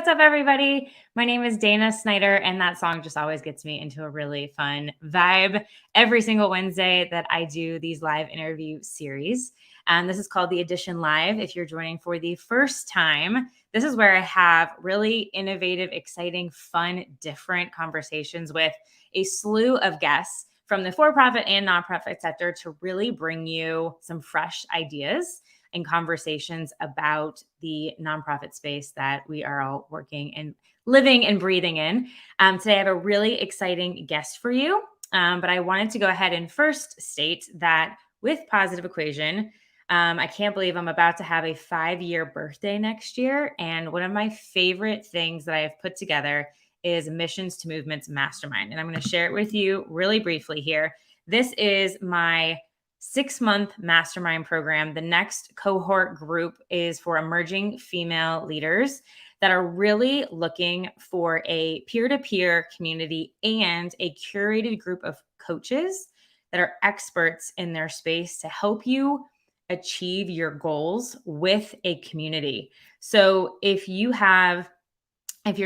what's up, everybody? My name is Dana Snyder, and that song just always gets me into a really fun vibe every single Wednesday that I do these live interview series. And this is called The Edition Live. If you're joining for the first time, this is where I have really innovative, exciting, fun, different conversations with a slew of guests from the for-profit and nonprofit sector to really bring you some fresh ideas and conversations about the nonprofit space that we are all working and living and breathing in. Today, I have a really exciting guest for you, but I wanted to go ahead and first state that with Positive Equation, I can't believe I'm about to have a 5-year birthday next year. And one of my favorite things that I have put together is Missions to Movements Mastermind. And I'm going to share it with you really briefly here. This is my 6-month mastermind program. The next cohort group is for emerging female leaders that are really looking for a peer-to-peer community and a curated group of coaches that are experts in their space to help you achieve your goals with a community. So if you're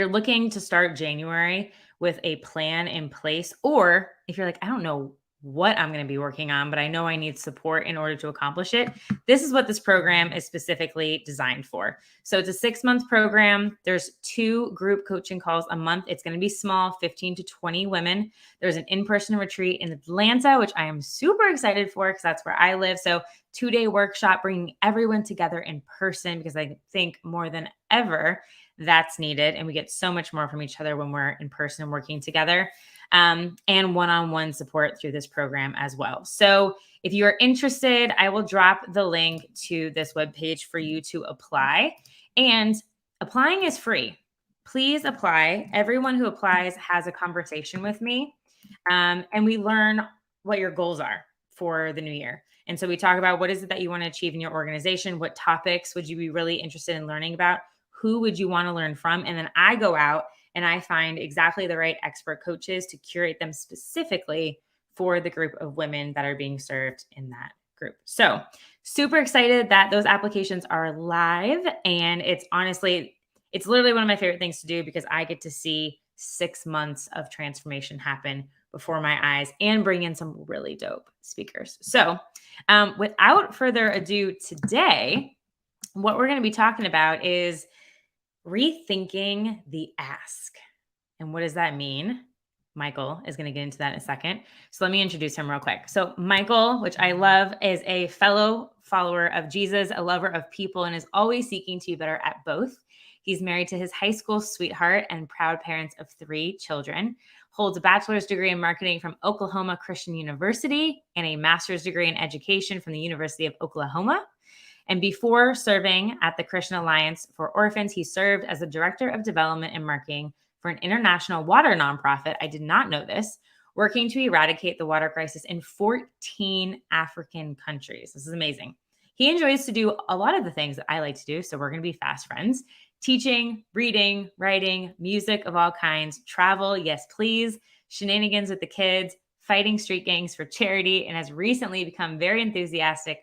looking to start January with a plan in place, or if you're like, I don't know what I'm going to be working on, but I know I need support in order to accomplish it, this is what this program is specifically designed for. So it's a 6-month program. There's 2 group coaching calls a month. It's going to be small, 15 to 20 women. There's an in-person retreat in Atlanta, which I am super excited for because that's where I live. So 2-day workshop, bringing everyone together in person, because I think more than ever that's needed. And we get so much more from each other when we're in person and working together. And one-on-one support through this program as well. So if you are interested, I will drop the link to this webpage for you to apply. And applying is free. Please apply. Everyone who applies has a conversation with me. And we learn what your goals are for the new year. And so we talk about what is it that you want to achieve in your organization? What topics would you be really interested in learning about? Who would you want to learn from? And then I go out and I find exactly the right expert coaches to curate them specifically for the group of women that are being served in that group. So super excited that those applications are live. And it's literally one of my favorite things to do because I get to see 6 months of transformation happen before my eyes and bring in some really dope speakers. So without further ado, today, what we're going to be talking about is rethinking the ask. And what does that mean? Michael is going to get into that in a second. So let me introduce him real quick. So Michael, which I love, is a fellow follower of Jesus, a lover of people, and is always seeking to be better at both. He's married to his high school sweetheart and proud parents of 3 children, holds a bachelor's degree in marketing from Oklahoma Christian University and a master's degree in education from the University of Oklahoma. And before serving at the Christian Alliance for Orphans, he served as the Director of Development and Marketing for an international water nonprofit. I did not know this, working to eradicate the water crisis in 14 African countries. This is amazing. He enjoys to do a lot of the things that I like to do, so we're going to be fast friends. Teaching, reading, writing, music of all kinds, travel, yes, please, shenanigans with the kids, fighting street gangs for charity, and has recently become very enthusiastic.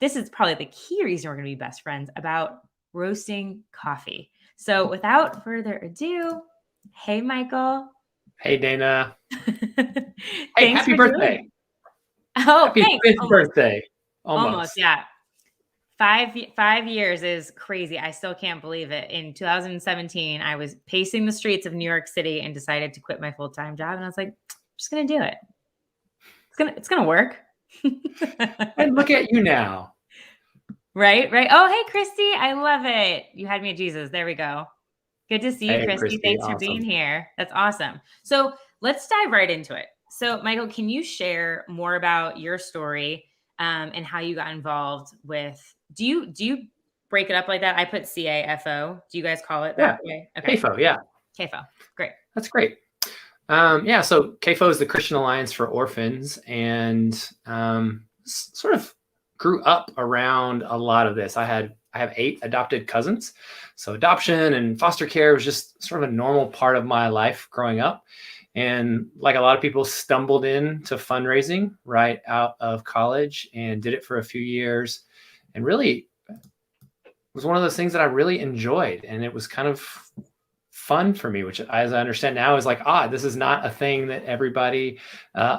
This is probably the key reason we're going to be best friends, about roasting coffee. So without further ado, hey, Michael. Hey, Dana. Hey, happy birthday. Happy thanks. 5th birthday. Almost, yeah. 5 years is crazy. I still can't believe it. In 2017, I was pacing the streets of New York City and decided to quit my full-time job. And I was like, I'm just going to do it. It's going to work. And look at you now. Right. Oh, hey, Christy. I love it. You had me at Jesus. There we go. Good to see you, Christy. Thanks for being here. That's awesome. So let's dive right into it. So Michael, can you share more about your story and how you got involved with, do you break it up like that? I put CAFO. Do you guys call it that way? Okay. CAFO, yeah. CAFO. Great. That's great. So CAFO is the Christian Alliance for Orphans, and sort of grew up around a lot of this. I have 8 adopted cousins. So adoption and foster care was just sort of a normal part of my life growing up. And like a lot of people, stumbled into fundraising right out of college and did it for a few years and really was one of those things that I really enjoyed. And it was kind of fun for me, which, as I understand now, is like, this is not a thing that everybody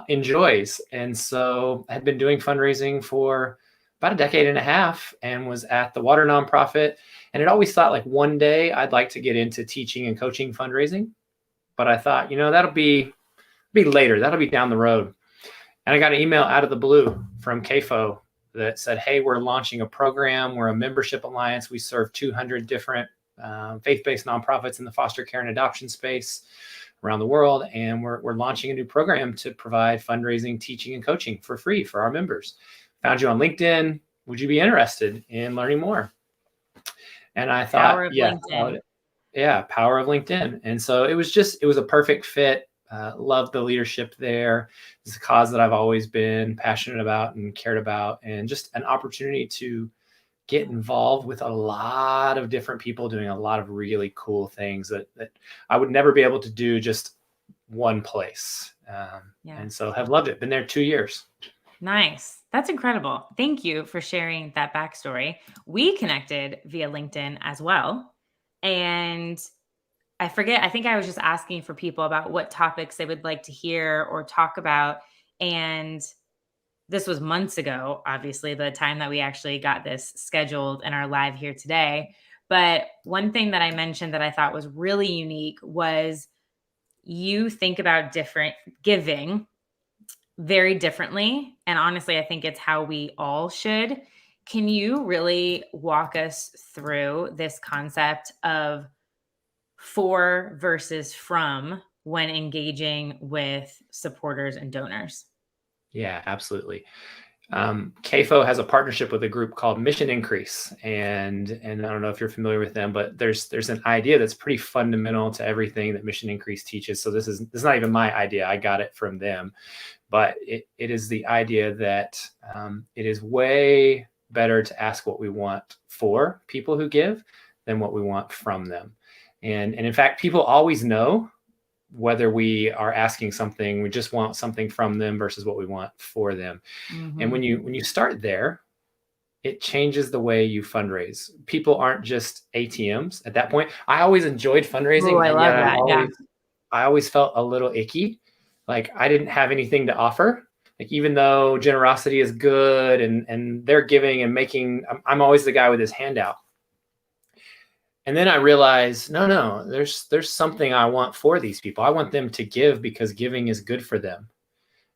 enjoys. And so I had been doing fundraising for about a decade and a half and was at the water nonprofit. And had always thought, like, one day I'd like to get into teaching and coaching fundraising. But I thought, that'll be later. That'll be down the road. And I got an email out of the blue from CAFO that said, hey, we're launching a program. We're a membership alliance. We serve 200 different faith-based nonprofits in the foster care and adoption space around the world. And we're launching a new program to provide fundraising, teaching, and coaching for free for our members. Found you on LinkedIn. Would you be interested in learning more? And I thought, Power of LinkedIn. Power of LinkedIn. And so it was a perfect fit. Loved the leadership there. It's a cause that I've always been passionate about and cared about, and just an opportunity to get involved with a lot of different people doing a lot of really cool things that I would never be able to do just one place. And so have loved it. Been there 2 years. Nice. That's incredible. Thank you for sharing that backstory. We connected via LinkedIn as well. And I think I was just asking for people about what topics they would like to hear or talk about. And this was months ago, obviously, the time that we actually got this scheduled and are live here today. But one thing that I mentioned that I thought was really unique was you think about different giving very differently. And honestly, I think it's how we all should. Can you really walk us through this concept of for versus from when engaging with supporters and donors? Yeah, absolutely. CAFO has a partnership with a group called Mission Increase, and I don't know if you're familiar with them, but there's an idea that's pretty fundamental to everything that Mission Increase teaches. So this is not even my idea; I got it from them, but it is the idea that it is way better to ask what we want for people who give than what we want from them. And in fact, people always know whether we are asking something, we just want something from them versus what we want for them. Mm-hmm. And when you start there, it changes the way you fundraise. People aren't just ATMs at that point. I always enjoyed fundraising. I love that. I always felt a little icky. Like I didn't have anything to offer. Like even though generosity is good and they're giving and making, I'm always the guy with his hand out. And then I realized, no, there's something I want for these people. I want them to give because giving is good for them.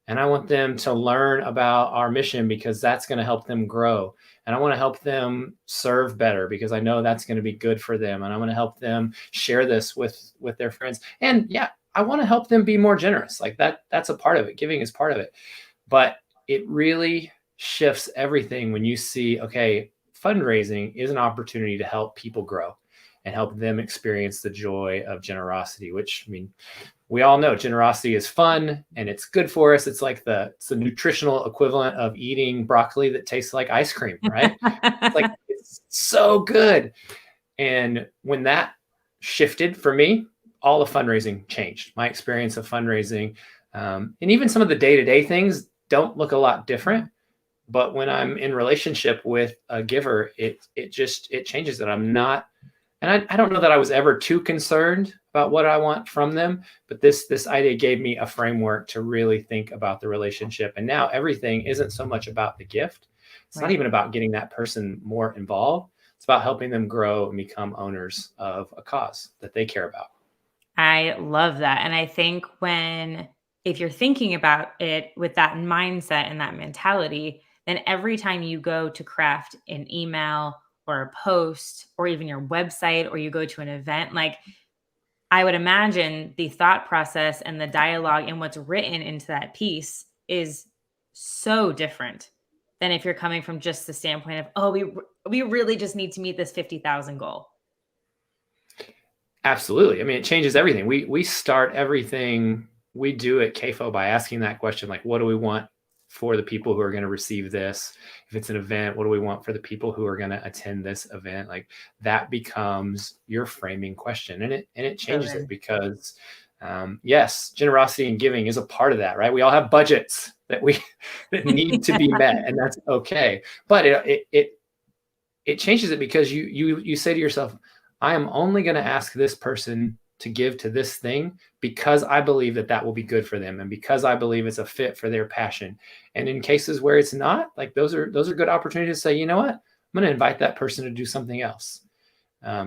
And I want them to learn about our mission because that's going to help them grow. And I want to help them serve better because I know that's going to be good for them. And I want to help them share this with their friends. And yeah, I want to help them be more generous. Like that's a part of it. Giving is part of it. But it really shifts everything when you see, okay, fundraising is an opportunity to help people grow and help them experience the joy of generosity, which, I mean, we all know generosity is fun and it's good for us. It's like it's the nutritional equivalent of eating broccoli that tastes like ice cream, right? It's so good. And when that shifted for me, all the fundraising changed. My experience of fundraising, and even some of the day-to-day things don't look a lot different. But when I'm in relationship with a giver, it changes it. I'm not. And I don't know that I was ever too concerned about what I want from them, but this idea gave me a framework to really think about the relationship. And now everything isn't so much about the gift. It's not even about getting that person more involved. It's about helping them grow and become owners of a cause that they care about. I love that. And I think if you're thinking about it with that mindset and that mentality, then every time you go to craft an email or a post or even your website, or you go to an event, like I would imagine the thought process and the dialogue and what's written into that piece is so different than if you're coming from just the standpoint of, we really just need to meet this 50,000 goal. Absolutely. I mean, it changes everything. We start everything we do at CAFO by asking that question, like, what do we want for the people who are going to receive this? If it's an event, what do we want for the people who are going to attend this event? Like that becomes your framing question, and it changes it because yes, generosity and giving is a part of that, right? We all have budgets that need to be met, and that's okay. But it changes it because you say to yourself, I am only going to ask this person to give to this thing because I believe that will be good for them, and because I believe it's a fit for their passion. And in cases where it's not, like those are good opportunities to say, you know what, I'm going to invite that person to do something else.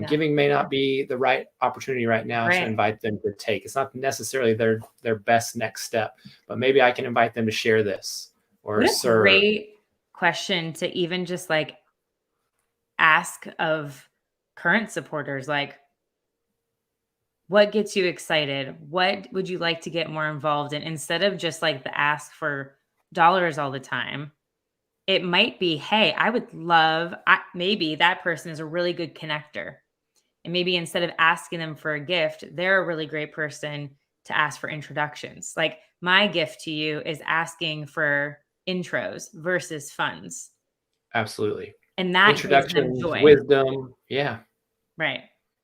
Giving may not be the right opportunity right now to invite them to take. It's not necessarily their best next step, but maybe I can invite them to share this or serve. Great question to even just like ask of current supporters, like, what gets you excited? What would you like to get more involved in? Instead of just like the ask for dollars all the time, it might be, hey, I would love, maybe that person is a really good connector. And maybe instead of asking them for a gift, they're a really great person to ask for introductions. Like my gift to you is asking for intros versus funds. Absolutely. And that introductions, wisdom. Yeah. Right.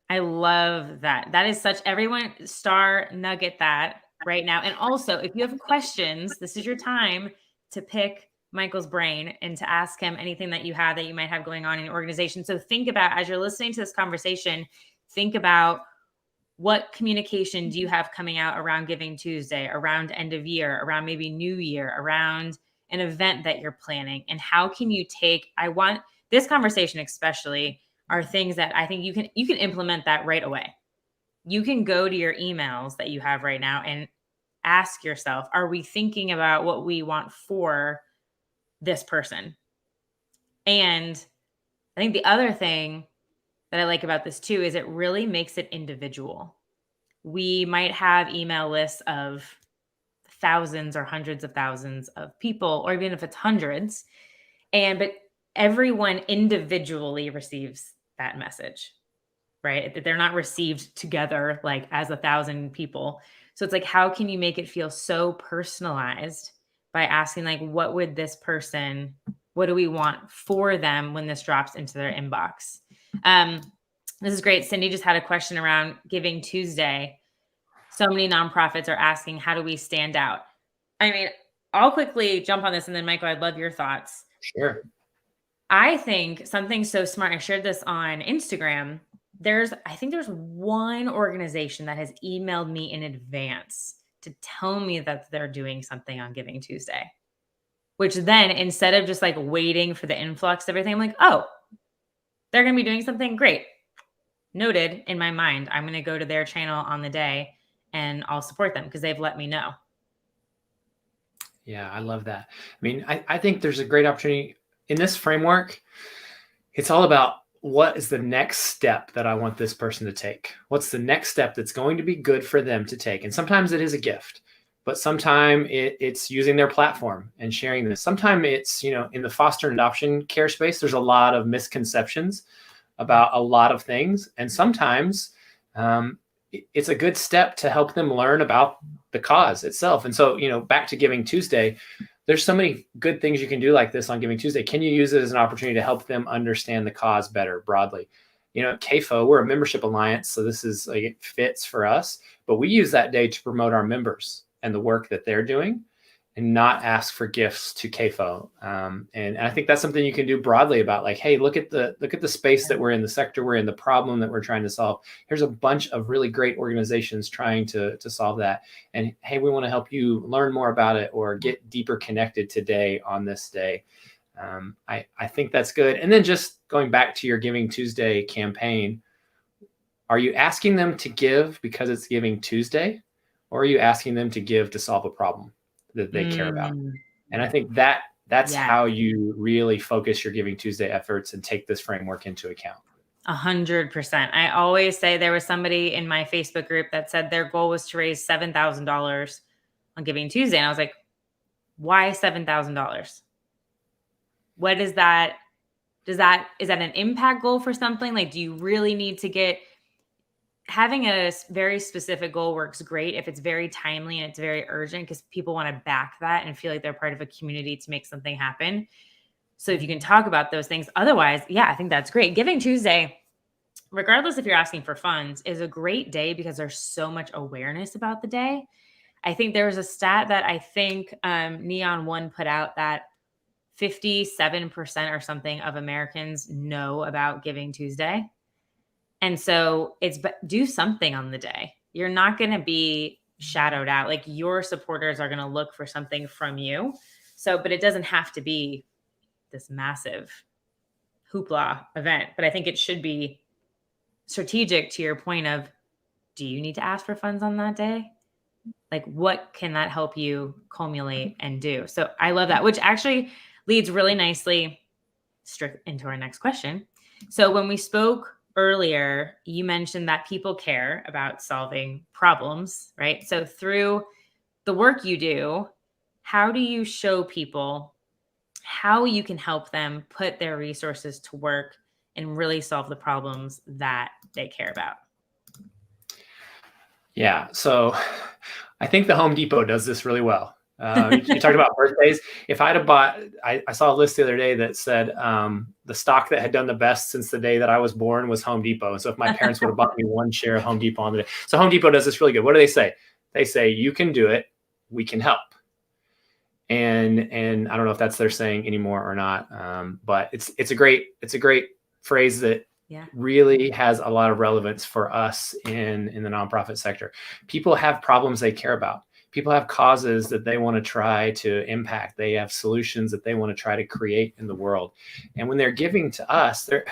I love that. That is such, everyone star nugget that right now. And also, if you have questions, this is your time to pick Michael's brain and to ask him anything that you have that you might have going on in your organization. So think about, as you're listening to this conversation, think about what communication do you have coming out around Giving Tuesday, around end of year, around maybe New Year, around an event that you're planning, and how can you take, I want this conversation especially are things that I think you can implement that right away. You can go to your emails that you have right now and ask yourself, are we thinking about what we want for this person? And I think the other thing that I like about this too is it really makes it individual. We might have email lists of thousands or hundreds of thousands of people, or even if it's hundreds, but everyone individually receives that message, right? They're not received together like as 1,000 people. So it's like, how can you make it feel so personalized by asking like, what do we want for them when this drops into their inbox? This is great. Cindy just had a question around Giving Tuesday. So many nonprofits are asking, how do we stand out? I mean, I'll quickly jump on this, and then Michael, I'd love your thoughts. Sure. I think something so smart. I shared this on Instagram. I think there's one organization that has emailed me in advance to tell me that they're doing something on Giving Tuesday, which then instead of just like waiting for the influx of everything, I'm like, oh, they're going to be doing something great. Noted in my mind. I'm going to go to their channel on the day and I'll support them because they've let me know. Yeah, I love that. I mean, I think there's a great opportunity in this framework. It's all about what is the next step that I want this person to take? What's the next step that's going to be good for them to take? And sometimes it is a gift, but sometimes it's using their platform and sharing this. Sometimes it's, in the foster and adoption care space, there's a lot of misconceptions about a lot of things. And sometimes it's a good step to help them learn about the cause itself. And so, back to Giving Tuesday, there's so many good things you can do like this on Giving Tuesday. Can you use it as an opportunity to help them understand the cause better broadly? At CAFO, we're a membership alliance, so this is like, it fits for us, but we use that day to promote our members and the work that they're doing, and not ask for gifts to CAFO. And I think that's something you can do broadly about like, hey, look at the space that we're in, the sector we're in, the problem that we're trying to solve. Here's a bunch of really great organizations trying to solve that. And hey, we want to help you learn more about it or get deeper connected today on this day. I think that's good. And then just going back to your Giving Tuesday campaign, are you asking them to give because it's Giving Tuesday, or are you asking them to give to solve a problem that they care about? And I think that's how you really focus your Giving Tuesday efforts and take this framework into account. 100%. I always say, there was somebody in my Facebook group that said their goal was to raise $7,000 on Giving Tuesday. And I was like, why $7,000? What is that? Is that an impact goal for something? Like, do you really need to having a very specific goal works great if it's very timely and it's very urgent, because people want to back that and feel like they're part of a community to make something happen. So if you can talk about those things, otherwise, I think that's great. Giving Tuesday, regardless if you're asking for funds, is a great day because there's so much awareness about the day. I think there was a stat that I think Neon One put out that 57% or something of Americans know about Giving Tuesday. And so do something on the day. You're not going to be shadowed out. Like, your supporters are going to look for something from you. So, but it doesn't have to be this massive hoopla event. But I think it should be strategic to your point of, do you need to ask for funds on that day? Like, what can that help you culminate and do? So I love that, which actually leads really nicely straight into our next question. So when we spoke earlier, you mentioned that people care about solving problems, right? So through the work you do, how do you show people how you can help them put their resources to work and really solve the problems that they care about? Yeah. So I think the Home Depot does this really well. You talked about birthdays. If I'd have bought, I saw a list the other day that said the stock that had done the best since the day that I was born was Home Depot. And so if my parents would have bought me one share of Home Depot on the day. So Home Depot does this really good. What do they say? They say, you can do it. We can help. And I don't know if that's their saying anymore or not. But it's a great phrase that really has a lot of relevance for us in the nonprofit sector. People have problems they care about. People have causes that they want to try to impact. They have solutions that they want to try to create in the world. And when they're giving to us, they're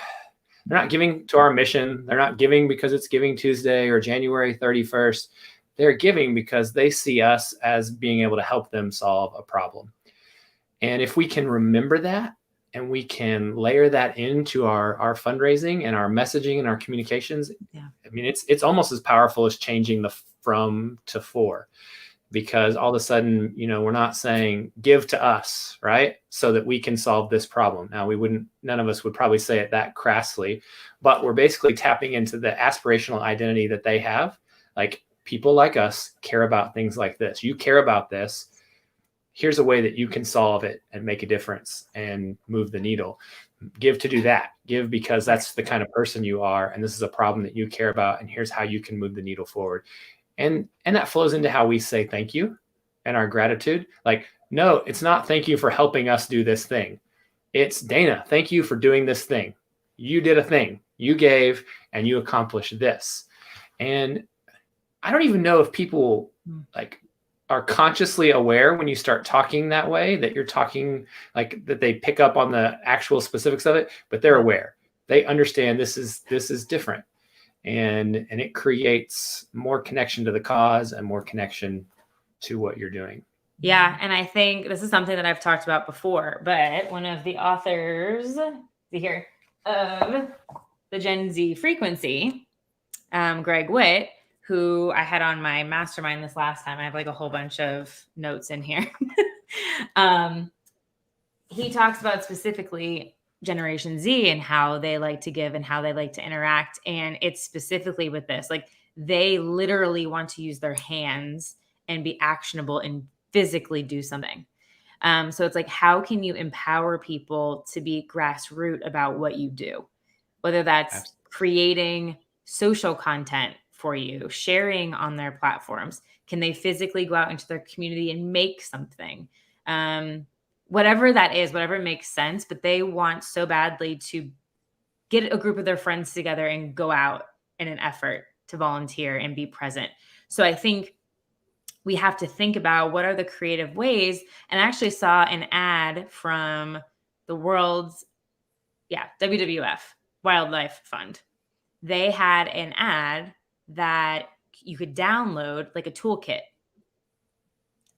not giving to our mission. They're not giving because it's Giving Tuesday or January 31st. They're giving because they see us as being able to help them solve a problem. And if we can remember that, and we can layer that into our fundraising and our messaging and our communications, I mean, it's almost as powerful as changing the from to for. Because all of a sudden, we're not saying give to us, right? So that we can solve this problem. Now, none of us would probably say it that crassly, but we're basically tapping into the aspirational identity that they have. Like, people like us care about things like this. You care about this. Here's a way that you can solve it and make a difference and move the needle. Give to do that. Give because that's the kind of person you are. And this is a problem that you care about. And here's how you can move the needle forward. And that flows into how we say thank you and our gratitude. Like, no, it's not thank you for helping us do this thing. It's Dana, thank you for doing this thing. You did a thing. You gave and you accomplished this. And I don't even know if people are consciously aware when you start talking that way, that you're talking like that they pick up on the actual specifics of it, but they're aware. They understand this is different. And it creates more connection to the cause and more connection to what you're doing. Yeah. And I think this is something that I've talked about before, but one of the authors here of the Gen Z Frequency, Greg Witt, who I had on my mastermind this last time. I have like a whole bunch of notes in here. He talks about specifically Generation Z and how they like to give and how they like to interact. And it's specifically with this, like, they literally want to use their hands and be actionable and physically do something. So it's like, how can you empower people to be grassroots about what you do? Whether that's creating social content for you, sharing on their platforms. Can they physically go out into their community and make something? Whatever that is, whatever makes sense, but they want so badly to get a group of their friends together and go out in an effort to volunteer and be present. So I think we have to think about what are the creative ways. And I actually saw an ad from the world's, WWF, Wildlife Fund. They had an ad that you could download, like a toolkit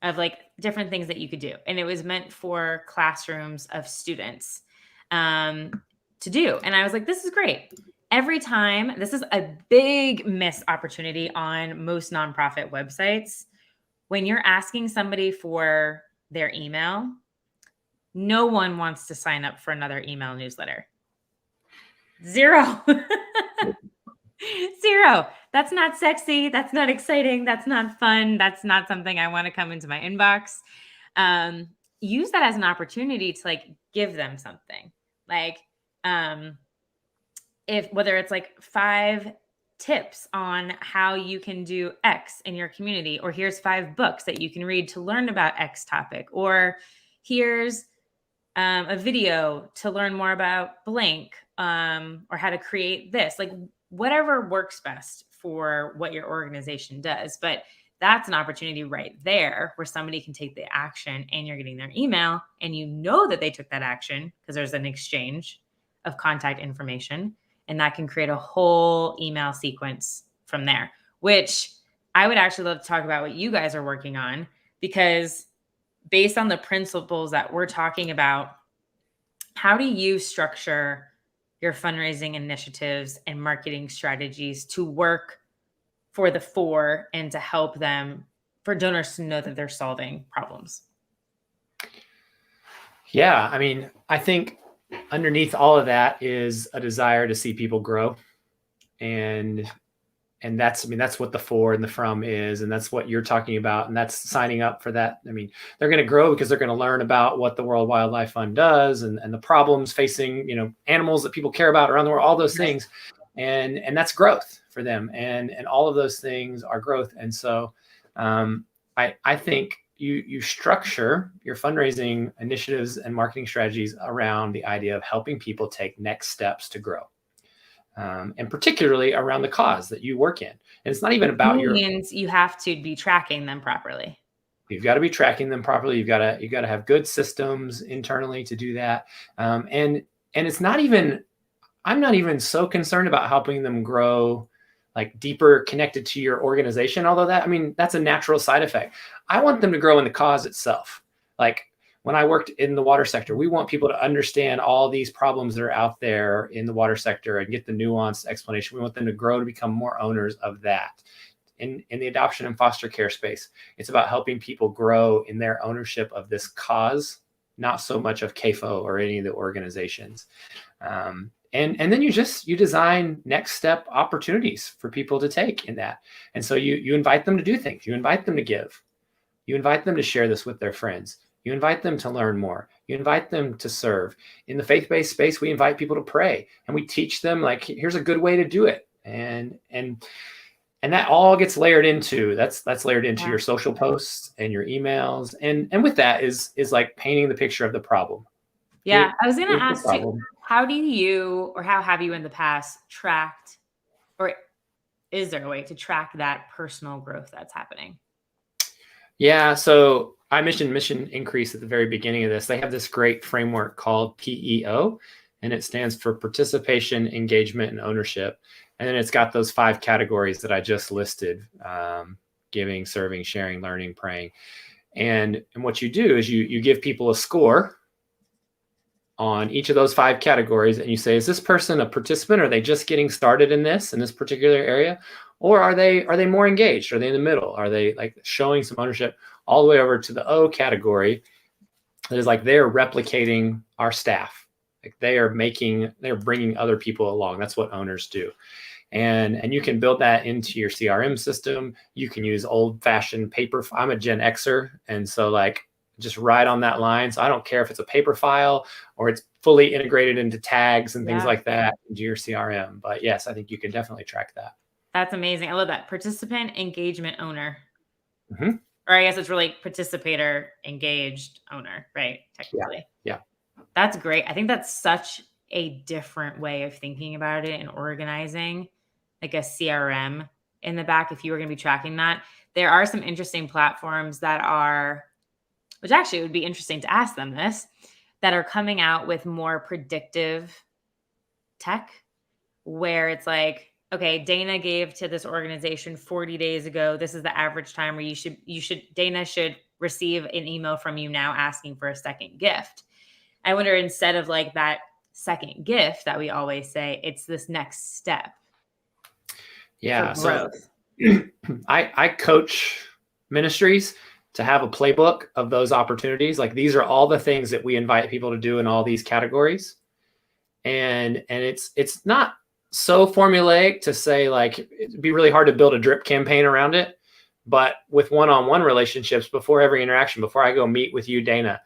of like different things that you could do. And it was meant for classrooms of students to do. And I was like, this is great. Every time, this is a big missed opportunity on most nonprofit websites. When you're asking somebody for their email, no one wants to sign up for another email newsletter. Zero. Zero. That's not sexy. That's not exciting. That's not fun. That's not something I want to come into my inbox. Use that as an opportunity to like give them something. Like, whether it's like 5 tips on how you can do X in your community, or here's 5 books that you can read to learn about X topic, or here's a video to learn more about blank, or how to create this, like whatever works best for what your organization does. But that's an opportunity right there where somebody can take the action and you're getting their email and you know that they took that action because there's an exchange of contact information, and that can create a whole email sequence from there, which I would actually love to talk about what you guys are working on, because based on the principles that we're talking about, how do you structure your fundraising initiatives and marketing strategies to work for the four and to help them, for donors to know that they're solving problems? Yeah, I mean, I think underneath all of that is a desire to see people grow. And that's, I mean, that's what the for and the from is. And that's what you're talking about. And that's signing up for that. I mean, they're going to grow because they're going to learn about what the World Wildlife Fund does and the problems facing, animals that people care about around the world, all those things. And that's growth for them. And all of those things are growth. And so I think you structure your fundraising initiatives and marketing strategies around the idea of helping people take next steps to grow. And particularly around the cause that you work in. And it's not even about you have to be tracking them properly. You've got to be tracking them properly. You've got to have good systems internally to do that. And it's not even, I'm not even so concerned about helping them grow like deeper connected to your organization. Although that's a natural side effect. I want them to grow in the cause itself. Like, when I worked in the water sector, we want people to understand all these problems that are out there in the water sector and get the nuanced explanation. We want them to grow to become more owners of that. In the adoption and foster care space, it's about helping people grow in their ownership of this cause, not so much of CAFO or any of the organizations. And then you design next step opportunities for people to take in that. And so you invite them to do things. You invite them to give. You invite them to share this with their friends. You invite them to learn more. You invite them to serve. In the faith-based space, we invite people to pray, and we teach them, like, here's a good way to do it. And that all gets layered into, that's layered into your social posts and your emails. And with that is like painting the picture of the problem. Yeah. I was going to ask you, how have you in the past tracked, or is there a way to track that personal growth that's happening? Yeah. So I mentioned Mission Increase at the very beginning of this. They have this great framework called PEO, and it stands for participation, engagement, and ownership. And then it's got those 5 categories that I just listed: giving, serving, sharing, learning, praying. And what you do is you give people a score on each of those 5 categories, and you say, is this person a participant? Are they just getting started in this particular area? Or are they more engaged? Are they in the middle? Are they like showing some ownership? All the way over to the O category, that is like they're replicating our staff. Like they're bringing other people along. That's what owners do. And you can build that into your CRM system. You can use old fashioned paper. I'm a Gen Xer. And so like just right on that line. So I don't care if it's a paper file or it's fully integrated into tags and things like that into your CRM. But yes, I think you can definitely track that. That's amazing. I love that. Participant, engagement, owner. Mm-hmm. Or I guess it's really participator, engaged, owner, right? Technically. Yeah. That's great. I think that's such a different way of thinking about it and organizing like a CRM in the back. If you were going to be tracking that, there are some interesting platforms which actually would be interesting to ask them this, that are coming out with more predictive tech where it's like, okay, Dana gave to this organization 40 days ago. This is the average time where Dana should receive an email from you now asking for a second gift. I wonder, instead of like that second gift that we always say, it's this next step. Yeah. So I coach ministries to have a playbook of those opportunities. Like these are all the things that we invite people to do in all these categories. And it's not so formulaic to say, like, it'd be really hard to build a drip campaign around it. But with one-on-one relationships, before every interaction, before I go meet with you, Dana,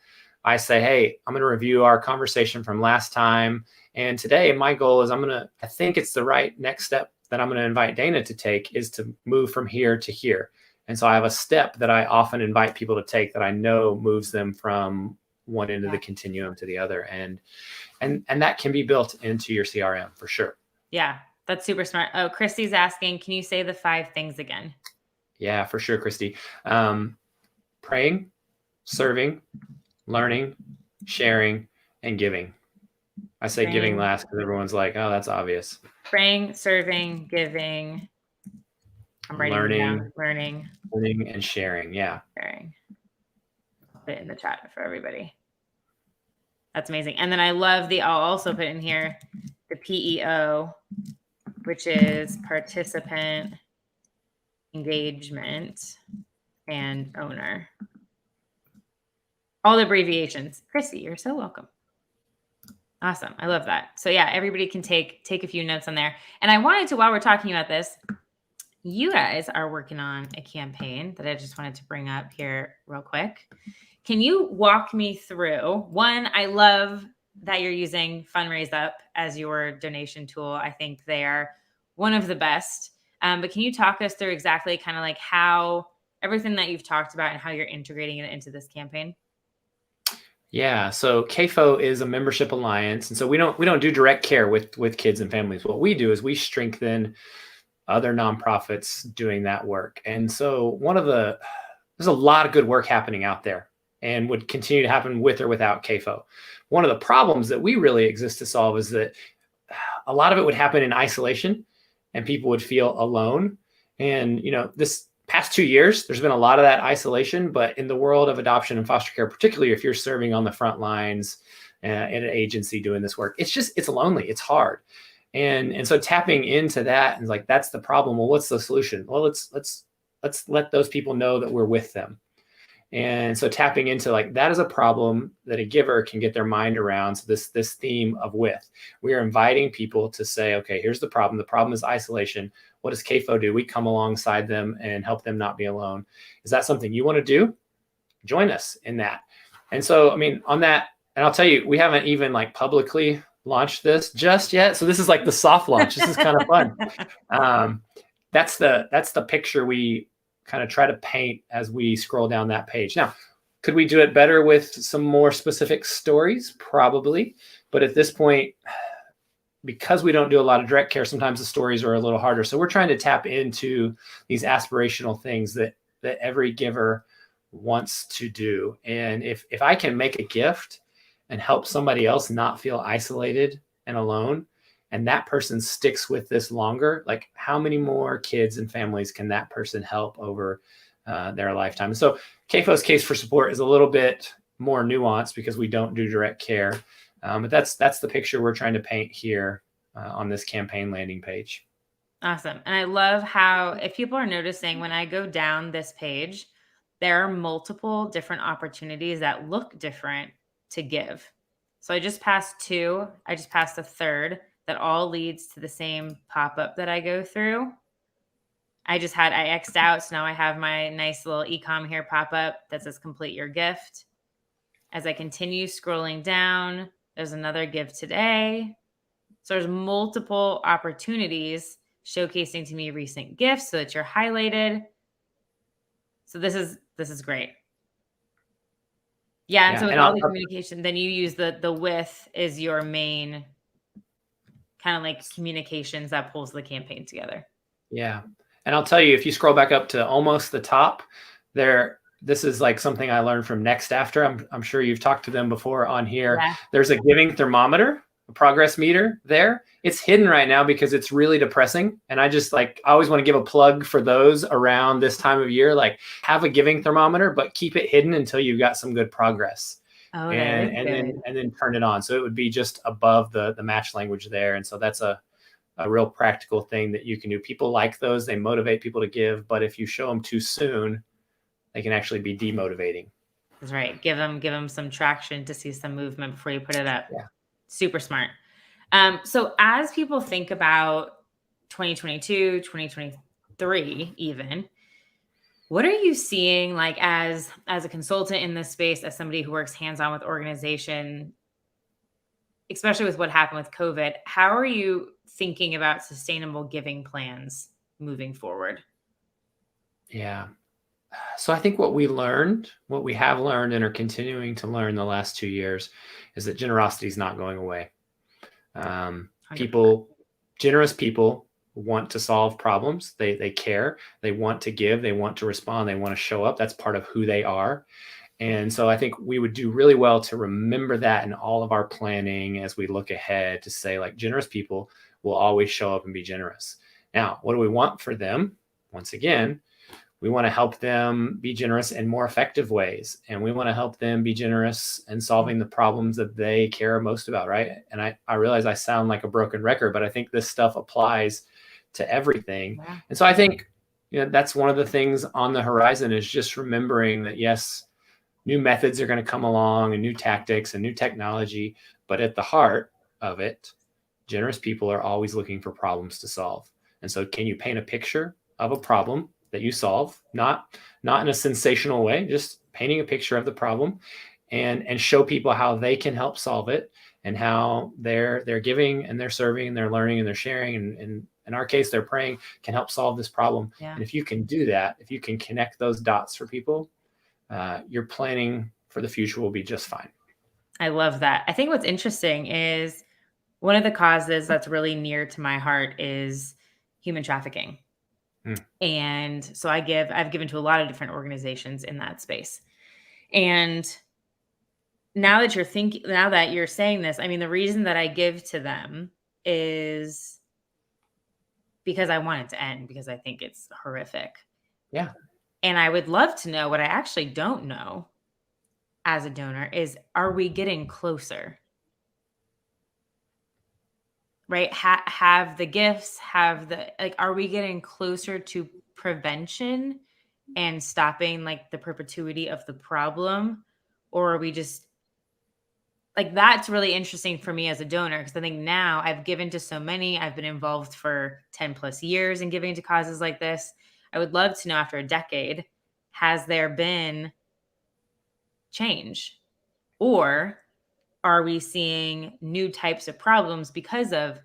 I say, hey, I'm going to review our conversation from last time. And today my goal is I think it's the right next step that I'm going to invite Dana to take is to move from here to here. And so I have a step that I often invite people to take that I know moves them from one end of the continuum to the other. And that can be built into your CRM for sure. Yeah, that's super smart. Oh, Christy's asking, can you say the 5 things again? Yeah, for sure, Christy. Praying, serving, learning, sharing, and giving. I say giving last because everyone's like, oh, that's obvious. Praying, serving, giving. I'm writing down. Learning, and sharing. Yeah. Sharing. I'll put it in the chat for everybody. That's amazing. And then I love I'll also put in here the PEO, which is participant, engagement, and owner. All the abbreviations. Chrissy, you're so welcome. Awesome. I love that. So yeah, everybody can take a few notes on there. And I wanted to, while we're talking about this, you guys are working on a campaign that I just wanted to bring up here real quick. Can you walk me through? One, I love that you're using Fundraise Up as your donation tool. I think they are one of the best. But can you talk us through exactly kind of like how everything that you've talked about and how you're integrating it into this campaign? Yeah, so CAFO is a membership alliance, and so we don't do direct care with kids and families. What we do is we strengthen other nonprofits doing that work. And so there's a lot of good work happening out there and would continue to happen with or without CAFO. One of the problems that we really exist to solve is that a lot of it would happen in isolation and people would feel alone. And, this past 2 years, there's been a lot of that isolation, but in the world of adoption and foster care, particularly if you're serving on the front lines in an agency doing this work, it's lonely, it's hard. And so tapping into that and like, that's the problem. Well, what's the solution? Well, let's let those people know that we're with them. And so tapping into like, that is a problem that a giver can get their mind around. So this theme of we are inviting people to say, okay, here's the problem. The problem is isolation. What does CAFO do? We come alongside them and help them not be alone. Is that something you want to do? Join us in that. And so, on that, and I'll tell you, we haven't even like publicly launched this just yet. So this is like the soft launch. This is kind of fun. That's the picture we kind of try to paint as we scroll down that page. Now, could we do it better with some more specific stories? Probably. But at this point, because we don't do a lot of direct care, sometimes the stories are a little harder. So we're trying to tap into these aspirational things that every giver wants to do. And if I can make a gift and help somebody else not feel isolated and alone, and that person sticks with this longer, like how many more kids and families can that person help over their lifetime? So CAFO's case for support is a little bit more nuanced because we don't do direct care. But that's the picture we're trying to paint here on this campaign landing page. Awesome. And I love how, if people are noticing, when I go down this page, there are multiple different opportunities that look different to give. So I just passed 2. I just passed a third that all leads to the same pop-up that I go through. I X'd out. So now I have my nice little e-com here pop up that says complete your gift. As I continue scrolling down, there's another give today. So there's multiple opportunities showcasing to me recent gifts so that you're highlighted. So this is great. Yeah. And so with all the communication, then you use the with is your main kind of like communications that pulls the campaign together. Yeah. And I'll tell you, if you scroll back up to almost the top there, this is like something I learned from Next After. I'm sure you've talked to them before on here. Yeah. There's a giving thermometer, a progress meter there. It's hidden right now because it's really depressing. And I always want to give a plug for those around this time of year, like have a giving thermometer, but keep it hidden until you've got some good progress. Oh, and then turn it on. So it would be just above the match language there. And so that's a real practical thing that you can do. People like those. They motivate people to give. But if you show them too soon, they can actually be demotivating. That's right. Give them some traction to see some movement before you put it up. Yeah. Super smart. So as people think about 2022, 2023 even, what are you seeing like as a consultant in this space, as somebody who works hands-on with organization, especially with what happened with COVID? How are you thinking about sustainable giving plans moving forward? Yeah. So I think what we have learned and are continuing to learn the last 2 years is that generosity is not going away. 100%. Generous people want to solve problems. They care. They want to give. They want to respond. They want to show up. That's part of who they are. And so I think we would do really well to remember that in all of our planning as we look ahead, to say, like, generous people will always show up and be generous. Now, what do we want for them? Once again, we want to help them be generous in more effective ways. And we want to help them be generous in solving the problems that they care most about, right? And I realize I sound like a broken record, but I think this stuff applies to everything. Yeah. And so I think, that's one of the things on the horizon, is just remembering that, yes, new methods are going to come along, and new tactics and new technology, but at the heart of it, generous people are always looking for problems to solve. And so can you paint a picture of a problem that you solve, not in a sensational way, just painting a picture of the problem, and show people how they can help solve it, and how they're giving and they're serving and they're learning and they're sharing, and in our case, they're praying, can help solve this problem. Yeah. And if you can do that, if you can connect those dots for people, your planning for the future will be just fine. I love that. I think what's interesting is one of the causes that's really near to my heart is human trafficking. And so I've given to a lot of different organizations in that space. And now that you're saying this, I mean, the reason that I give to them is because I want it to end, because I think it's horrific. Yeah. And I would love to know, what I actually don't know as a donor is, are we getting closer? Right? Have the gifts, are we getting closer to prevention and stopping, like, the perpetuity of the problem? Or are we just, like, that's really interesting for me as a donor, because I think now I've given to so many. I've been involved for 10 plus years in giving to causes like this. I would love to know, after a decade, has there been change? Or are we seeing new types of problems because of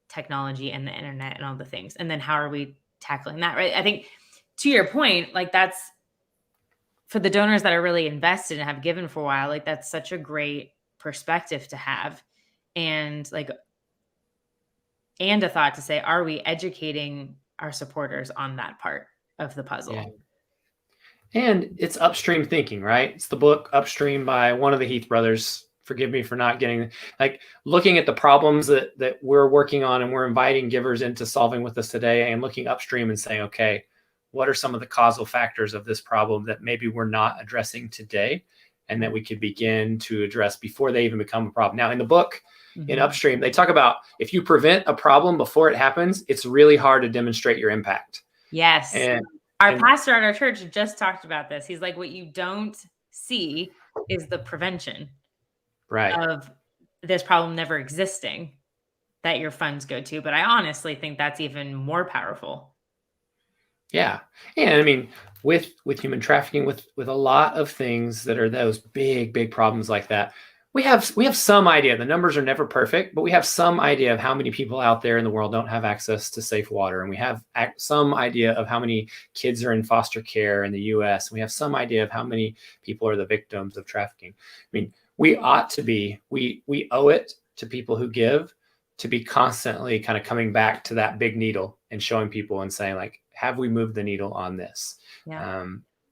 technology and the internet and all the things? And then how are we tackling that? Right. I think, to your point, like, that's for the donors that are really invested and have given for a while, like, that's such a great perspective to have. And a thought to say, are we educating our supporters on that part of the puzzle? Yeah. And it's upstream thinking, right? It's the book Upstream by one of the Heath brothers. Forgive me for not getting, like, looking at the problems that we're working on, and we're inviting givers into solving with us today, and looking upstream and saying, okay, what are some of the causal factors of this problem that maybe we're not addressing today, and that we could begin to address before they even become a problem. Now, in the book, in Upstream, they talk about, if you prevent a problem before it happens, it's really hard to demonstrate your impact. Yes. And our pastor at our church just talked about this. He's like, what you don't see is the prevention of this problem never existing that your funds go to. But I honestly think that's even more powerful. Yeah. And I mean, with human trafficking, with a lot of things that are those big problems like that, we have some idea. The numbers are never perfect, but we have some idea of how many people out there in the world don't have access to safe water. And we have some idea of how many kids are in foster care in the US. And we have some idea of how many people are the victims of trafficking. I mean, we ought to be, we owe it to people who give to be constantly kind of coming back to that big needle and showing people and saying, like, have we moved the needle on this? Yeah.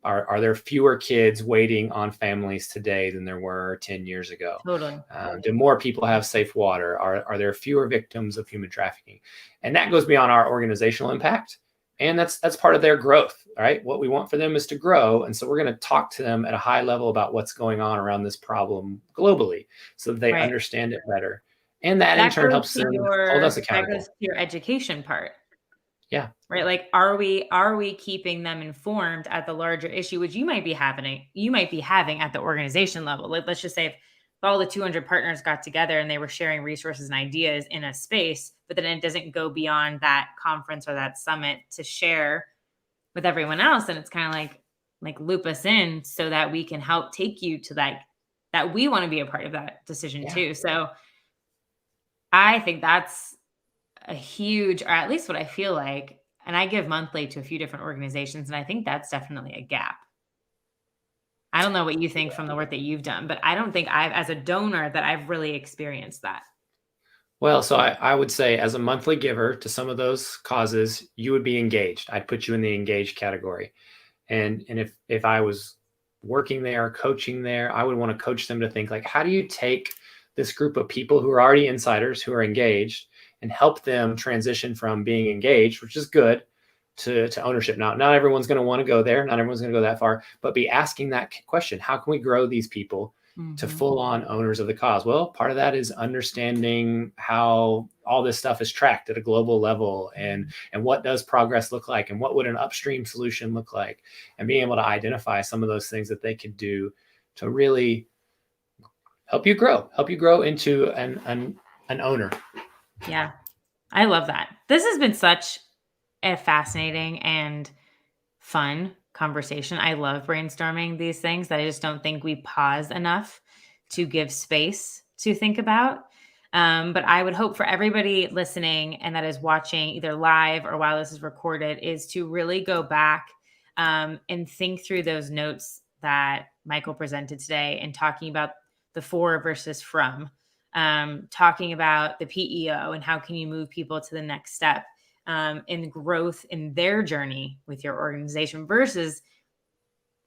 Are there fewer kids waiting on families today than there were 10 years ago? Totally. Do more people have safe water? Are there fewer victims of human trafficking? And that goes beyond our organizational impact. And that's part of their growth, right? What we want for them is to grow. And so we're going to talk to them at a high level about what's going on around this problem globally, so that they understand it better. And that in turn helps them hold us accountable. That goes to your education part. Yeah. Right. Like, are we keeping them informed at the larger issue, which you might be having at the organization level? Like, let's just say if all the 200 partners got together and they were sharing resources and ideas in a space, but then it doesn't go beyond that conference or that summit to share with everyone else. And it's kind of like loop us in so that we can help take you to that we want to be a part of that decision too. So I think that's a huge, or at least what I feel like, and I give monthly to a few different organizations, and I think that's definitely a gap. I don't know what you think from the work that you've done, but I don't think as a donor, that I've really experienced that. Well, so I would say as a monthly giver to some of those causes, you would be engaged. I'd put you in the engaged category. And if I was working there, coaching there, I would want to coach them to think like, how do you take this group of people who are already insiders, who are engaged, and help them transition from being engaged, which is good, to ownership. Now, not everyone's going to want to go there. Not everyone's going to go that far, but be asking that question. How can we grow these people to full on owners of the cause? Well, part of that is understanding how all this stuff is tracked at a global level, and what does progress look like, and what would an upstream solution look like, and being able to identify some of those things that they could do to really help you grow into an owner. Yeah, I love that. This has been such a fascinating and fun conversation. I love brainstorming these things that I just don't think we pause enough to give space to think about. But I would hope for everybody listening and that is watching either live or while this is recorded is to really go back and think through those notes that Michael presented today, and talking about the for versus from, talking about the PEO and how can you move people to the next step in growth in their journey with your organization, versus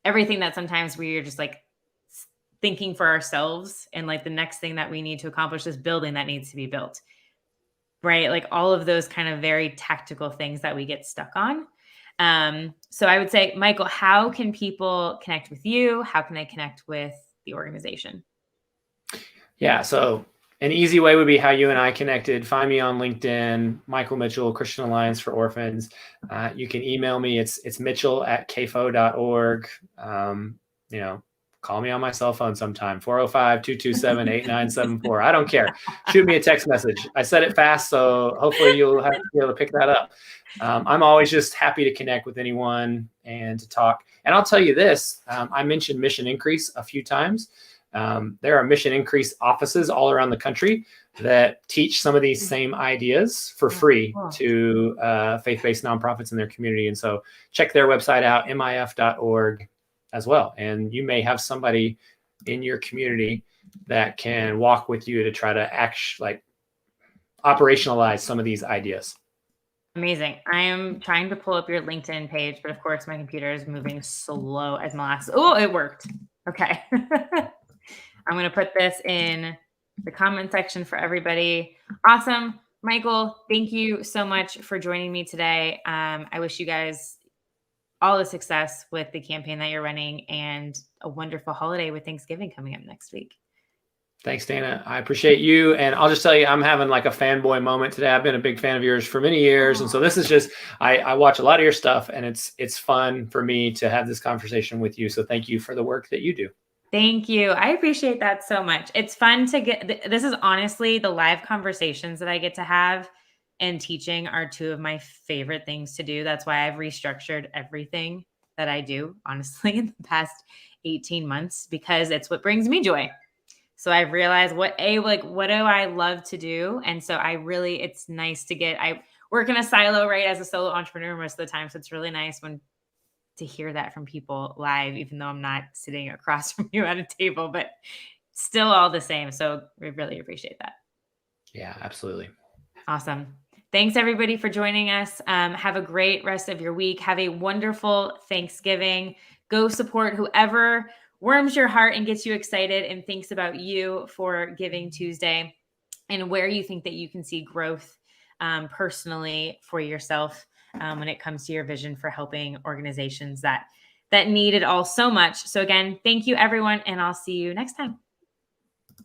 everything that sometimes we're just like thinking for ourselves, and like the next thing that we need to accomplish, this building that needs to be built, right? Like all of those kind of very tactical things that we get stuck on. So I would say, Michael, how can people connect with you? How can they connect with the organization? Yeah, so an easy way would be how you and I connected. Find me on LinkedIn, Michael Mitchell, Christian Alliance for Orphans. You can email me. It's mitchell@cafo.org. Call me on my cell phone sometime, 405-227-8974. I don't care. Shoot me a text message. I said it fast, so hopefully you'll have to be able to pick that up. I'm always just happy to connect with anyone and to talk. And I'll tell you this, I mentioned Mission Increase a few times. There are Mission Increase offices all around the country that teach some of these same ideas for free to faith-based nonprofits in their community. And so check their website out, mif.org as well. And you may have somebody in your community that can walk with you to try to operationalize some of these ideas. Amazing. I am trying to pull up your LinkedIn page, but of course my computer is moving slow as molasses. Oh, it worked. Okay. I'm going to put this in the comment section for everybody. Awesome. Michael, thank you so much for joining me today. I wish you guys all the success with the campaign that you're running, and a wonderful holiday with Thanksgiving coming up next week. Thanks, Dana. I appreciate you. And I'll just tell you, I'm having like a fanboy moment today. I've been a big fan of yours for many years. And so this is just, I watch a lot of your stuff, and it's fun for me to have this conversation with you. So thank you for the work that you do. Thank you. I appreciate that so much. It's fun to this is honestly the live conversations that I get to have, and teaching are two of my favorite things to do. That's why I've restructured everything that I do, honestly, in the past 18 months, because it's what brings me joy. So I've realized what do I love to do? And so it's nice to I work in a silo, right, as a solo entrepreneur most of the time. So it's really nice to hear that from people live, even though I'm not sitting across from you at a table, but still all the same. So we really appreciate that. Yeah, absolutely. Awesome. Thanks everybody for joining us. Have a great rest of your week. Have a wonderful Thanksgiving. Go support whoever warms your heart and gets you excited and thinks about you for Giving Tuesday, and where you think that you can see growth personally for yourself when it comes to your vision for helping organizations that need it all so much. So again, thank you everyone, and I'll see you next time.